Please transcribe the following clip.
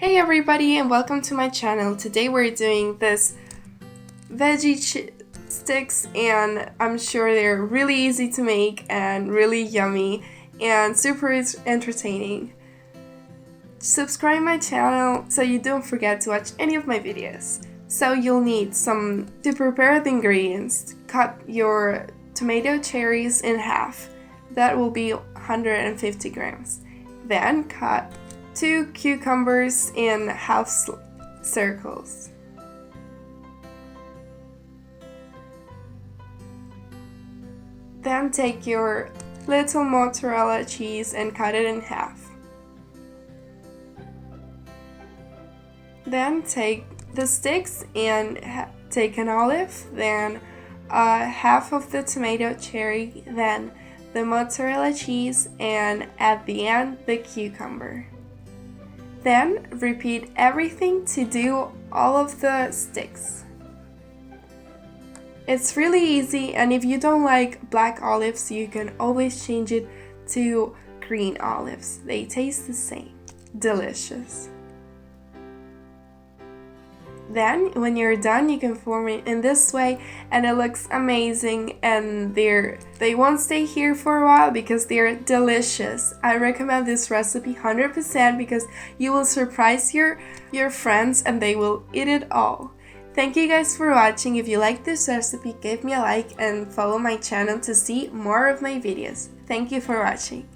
Hey everybody and welcome to my channel. Today we're doing this veggie sticks and I'm sure they're really easy to make and really yummy and super entertaining. Subscribe my channel so you don't forget to watch any of my videos. So you'll need to prepare the ingredients. Cut your tomato cherries in half. That will be 150 grams. Then cut 2 cucumbers in half circles. Then take your little mozzarella cheese and cut it in half. Then take the sticks and take an olive, then half of the tomato cherry, then the mozzarella cheese, and at the end the cucumber. Then repeat everything to do all of the sticks. It's really easy, and if you don't like black olives, you can always change it to green olives. They taste the same. Delicious. Then, when you're done, you can form it in this way and it looks amazing, and they won't stay here for a while because they're delicious. I recommend this recipe 100% because you will surprise your friends and they will eat it all. Thank you guys for watching. If you like this recipe, give me a like and follow my channel to see more of my videos. Thank you for watching.